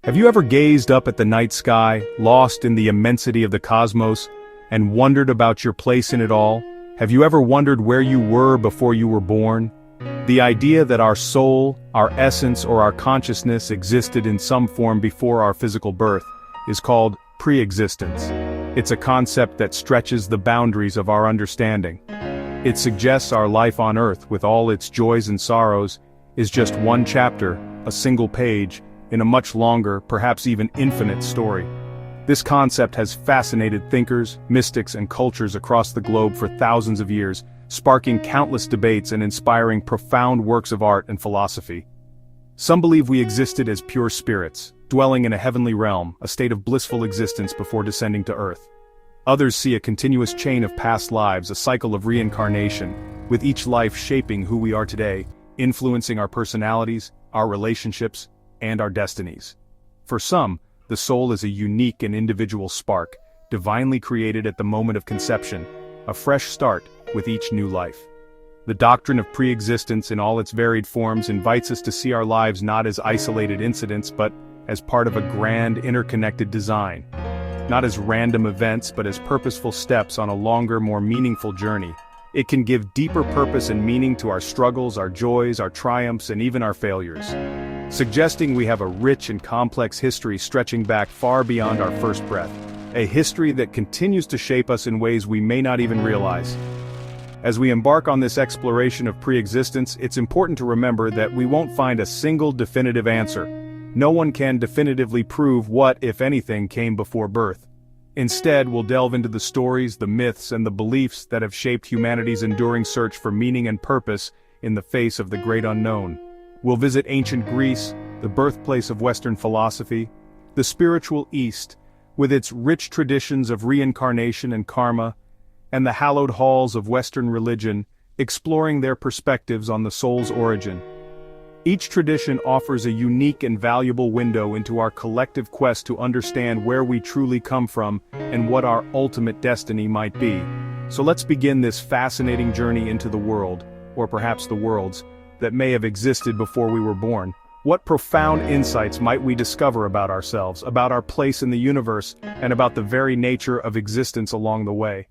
Have you ever gazed up at the night sky, lost in the immensity of the cosmos, and wondered about your place in it all? Have you ever wondered where you were before you were born? The idea that our soul, our essence, or our consciousness existed in some form before our physical birth is called pre-existence. It's a concept that stretches the boundaries of our understanding. It suggests our life on Earth, with all its joys and sorrows, is just one chapter, a single page, in a much longer, perhaps even infinite story. This concept has fascinated thinkers, mystics, and cultures across the globe for thousands of years, sparking countless debates and inspiring profound works of art and philosophy. Some believe we existed as pure spirits, dwelling in a heavenly realm, a state of blissful existence before descending to Earth. Others see a continuous chain of past lives, a cycle of reincarnation, with each life shaping who we are today, influencing our personalities, our relationships, and our destinies. For some, the soul is a unique and individual spark, divinely created at the moment of conception, a fresh start with each new life. The doctrine of pre-existence in all its varied forms invites us to see our lives not as isolated incidents but as part of a grand, interconnected design. Not as random events but as purposeful steps on a longer, more meaningful journey. It can give deeper purpose and meaning to our struggles, our joys, our triumphs, and even our failures, suggesting we have a rich and complex history stretching back far beyond our first breath, a history that continues to shape us in ways we may not even realize. As we embark on this exploration of pre-existence, it's important to remember that we won't find a single definitive answer. No one can definitively prove what, if anything, came before birth. Instead, we'll delve into the stories, the myths, and the beliefs that have shaped humanity's enduring search for meaning and purpose in the face of the great unknown. We'll visit ancient Greece, the birthplace of Western philosophy, the spiritual East, with its rich traditions of reincarnation and karma, and the hallowed halls of Western religion, exploring their perspectives on the soul's origin. Each tradition offers a unique and valuable window into our collective quest to understand where we truly come from and what our ultimate destiny might be. So let's begin this fascinating journey into the world, or perhaps the worlds, that may have existed before we were born. What profound insights might we discover about ourselves, about our place in the universe, and about the very nature of existence along the way?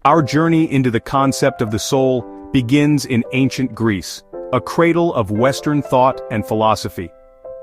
Our journey into the concept of the soul begins in ancient Greece, a cradle of Western thought and philosophy.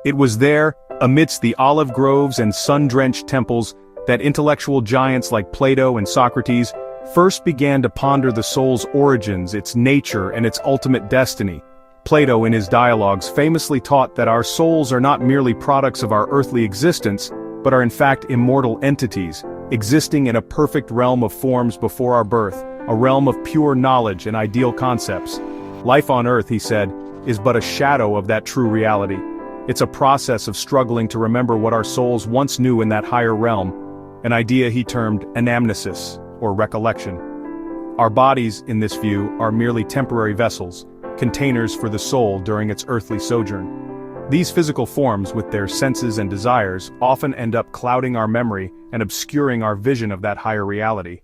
It was there, amidst the olive groves and sun-drenched temples, that intellectual giants like Plato and Socrates first began to ponder the soul's origins, its nature, and its ultimate destiny. Plato, in his dialogues, famously taught that our souls are not merely products of our earthly existence, but are in fact immortal entities, existing in a perfect realm of forms before our birth, a realm of pure knowledge and ideal concepts. Life on Earth, he said, is but a shadow of that true reality. It's a process of struggling to remember what our souls once knew in that higher realm, an idea he termed anamnesis, or recollection. Our bodies, in this view, are merely temporary vessels, containers for the soul during its earthly sojourn. These physical forms, with their senses and desires, often end up clouding our memory and obscuring our vision of that higher reality.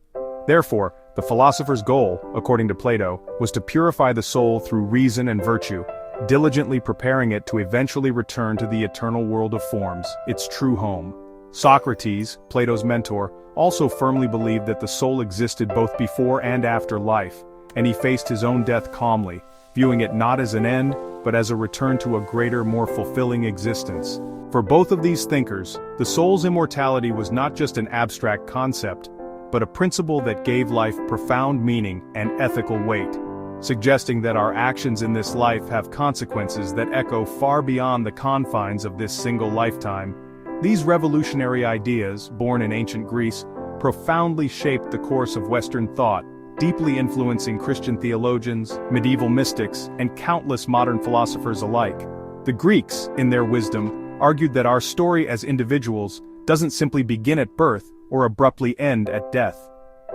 Therefore, the philosopher's goal, according to Plato, was to purify the soul through reason and virtue, diligently preparing it to eventually return to the eternal world of forms, its true home. Socrates, Plato's mentor, also firmly believed that the soul existed both before and after life, and he faced his own death calmly, viewing it not as an end, but as a return to a greater, more fulfilling existence. For both of these thinkers, the soul's immortality was not just an abstract concept, but a principle that gave life profound meaning and ethical weight, suggesting that our actions in this life have consequences that echo far beyond the confines of this single lifetime. These revolutionary ideas, born in ancient Greece, profoundly shaped the course of Western thought, deeply influencing Christian theologians, medieval mystics, and countless modern philosophers alike. The Greeks, in their wisdom, argued that our story as individuals doesn't simply begin at birth or abruptly end at death.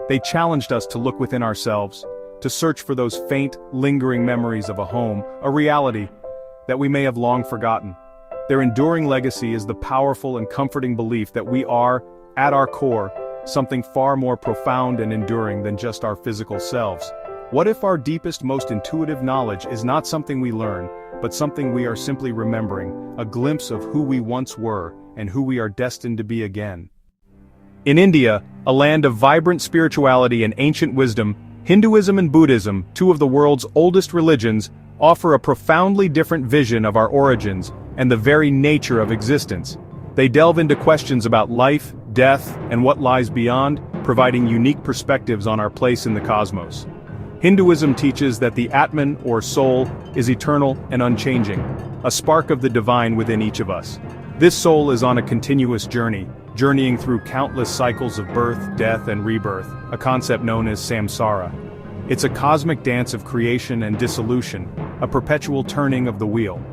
They challenged us to look within ourselves, to search for those faint, lingering memories of a home, a reality that we may have long forgotten. Their enduring legacy is the powerful and comforting belief that we are, at our core, something far more profound and enduring than just our physical selves. What if our deepest, most intuitive knowledge is not something we learn, but something we are simply remembering, a glimpse of who we once were and who we are destined to be again. In India, a land of vibrant spirituality and ancient wisdom, Hinduism and Buddhism, two of the world's oldest religions, offer a profoundly different vision of our origins and the very nature of existence. They delve into questions about life, death, and what lies beyond, providing unique perspectives on our place in the cosmos. Hinduism teaches that the Atman, or soul, is eternal and unchanging, a spark of the divine within each of us. This soul is on a continuous journey, journeying through countless cycles of birth, death, and rebirth, a concept known as samsara. It's a cosmic dance of creation and dissolution, a perpetual turning of the wheel.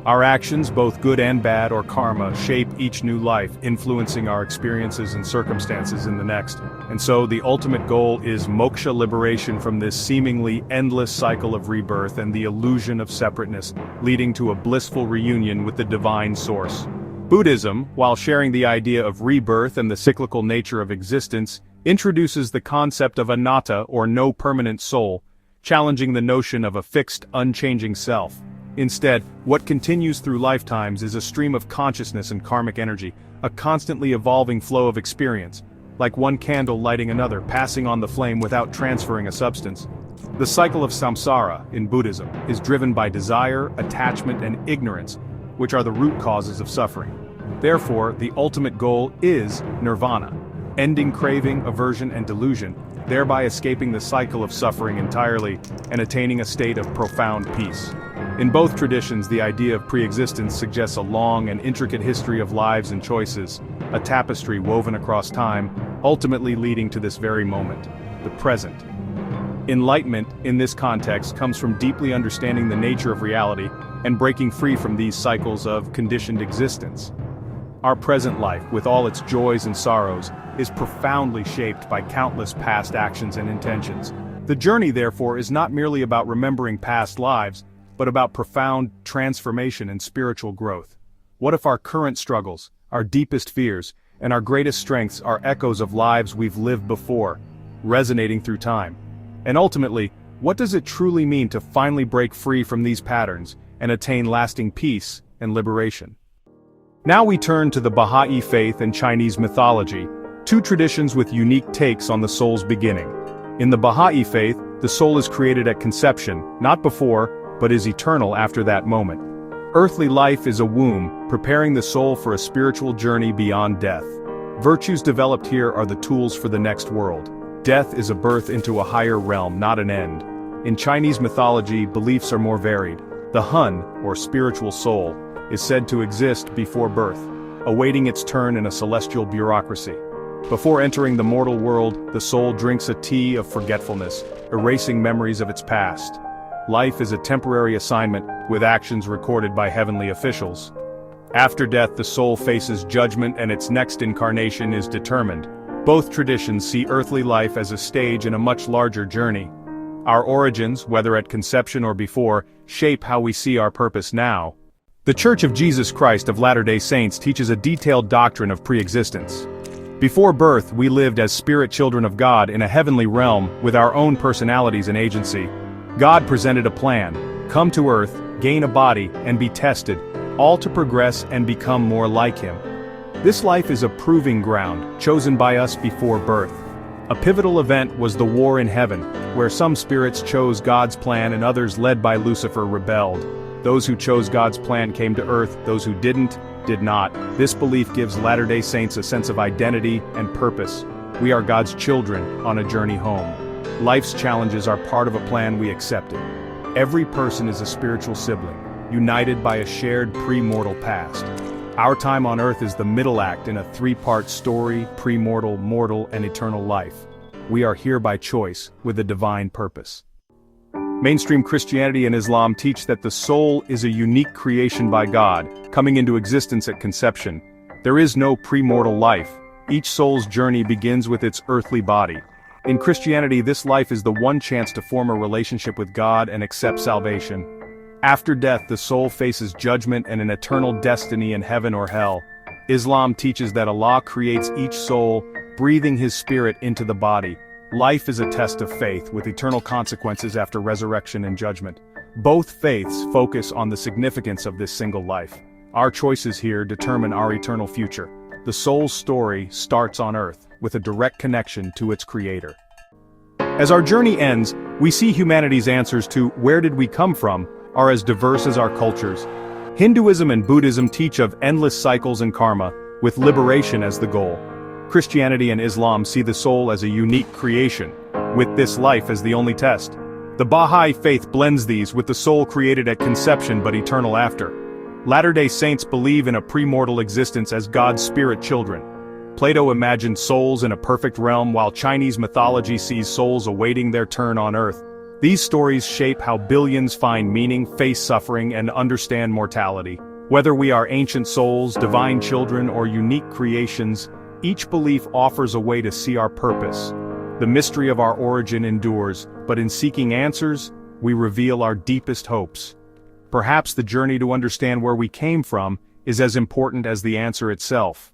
Our actions, both good and bad or karma, shape each new life, influencing our experiences and circumstances in the next. And so the ultimate goal is moksha, liberation from this seemingly endless cycle of rebirth and the illusion of separateness, leading to a blissful reunion with the divine source. Buddhism, while sharing the idea of rebirth and the cyclical nature of existence, introduces the concept of anatta, or no permanent soul, challenging the notion of a fixed, unchanging self. Instead, what continues through lifetimes is a stream of consciousness and karmic energy, a constantly evolving flow of experience, like one candle lighting another, passing on the flame without transferring a substance. The cycle of samsara, in Buddhism, is driven by desire, attachment, and ignorance, which are the root causes of suffering. Therefore, the ultimate goal is nirvana, ending craving, aversion, and delusion, thereby escaping the cycle of suffering entirely and attaining a state of profound peace. In both traditions, the idea of pre-existence suggests a long and intricate history of lives and choices, a tapestry woven across time, ultimately leading to this very moment, the present. Enlightenment, in this context, comes from deeply understanding the nature of reality and breaking free from these cycles of conditioned existence. Our present life, with all its joys and sorrows, is profoundly shaped by countless past actions and intentions. The journey, therefore, is not merely about remembering past lives, but about profound transformation and spiritual growth. What if our current struggles, our deepest fears, and our greatest strengths are echoes of lives we've lived before, resonating through time? And ultimately, what does it truly mean to finally break free from these patterns and attain lasting peace and liberation? Now we turn to the Baha'i faith and Chinese mythology, two traditions with unique takes on the soul's beginning. In the Baha'i faith, the soul is created at conception, not before, but is eternal after that moment. Earthly life is a womb, preparing the soul for a spiritual journey beyond death. Virtues developed here are the tools for the next world. Death is a birth into a higher realm, not an end. In Chinese mythology, beliefs are more varied. The Hun, or spiritual soul, is said to exist before birth, awaiting its turn in a celestial bureaucracy. Before entering the mortal world, the soul drinks a tea of forgetfulness, erasing memories of its past. Life is a temporary assignment, with actions recorded by heavenly officials. After death, the soul faces judgment and its next incarnation is determined. Both traditions see earthly life as a stage in a much larger journey. Our origins, whether at conception or before, shape how we see our purpose now. The Church of Jesus Christ of Latter-day Saints teaches a detailed doctrine of pre-existence. Before birth, we lived as spirit children of God in a heavenly realm with our own personalities and agency. God presented a plan: come to earth, gain a body, and be tested, all to progress and become more like Him. This life is a proving ground, chosen by us before birth. A pivotal event was the war in heaven, where some spirits chose God's plan and others, led by Lucifer, rebelled. Those who chose God's plan came to earth, those who didn't, did not. This belief gives Latter-day Saints a sense of identity and purpose. We are God's children on a journey home. Life's challenges are part of a plan we accepted. Every person is a spiritual sibling, united by a shared pre-mortal past. Our time on earth is the middle act in a three-part story: pre-mortal, mortal, and eternal life. We are here by choice, with a divine purpose. Mainstream Christianity and Islam teach that the soul is a unique creation by God, coming into existence at conception. There is no pre-mortal life. Each soul's journey begins with its earthly body. In Christianity, this life is the one chance to form a relationship with God and accept salvation. After death, the soul faces judgment and an eternal destiny in heaven or hell. Islam teaches that Allah creates each soul, breathing His spirit into the body. Life is a test of faith, with eternal consequences after resurrection and judgment. Both faiths focus on the significance of this single life. Our choices here determine our eternal future. The soul's story starts on earth, with a direct connection to its creator. As our journey ends, we see humanity's answers to "where did we come from" are as diverse as our cultures. Hinduism and Buddhism teach of endless cycles and karma, with liberation as the goal. Christianity and Islam see the soul as a unique creation, with this life as the only test. The Baha'i faith blends these with the soul created at conception but eternal after. Latter-day Saints believe in a premortal existence as God's spirit children. Plato imagined souls in a perfect realm, while Chinese mythology sees souls awaiting their turn on earth. These stories shape how billions find meaning, face suffering, and understand mortality. Whether we are ancient souls, divine children, or unique creations, each belief offers a way to see our purpose. The mystery of our origin endures, but in seeking answers, we reveal our deepest hopes. Perhaps the journey to understand where we came from is as important as the answer itself.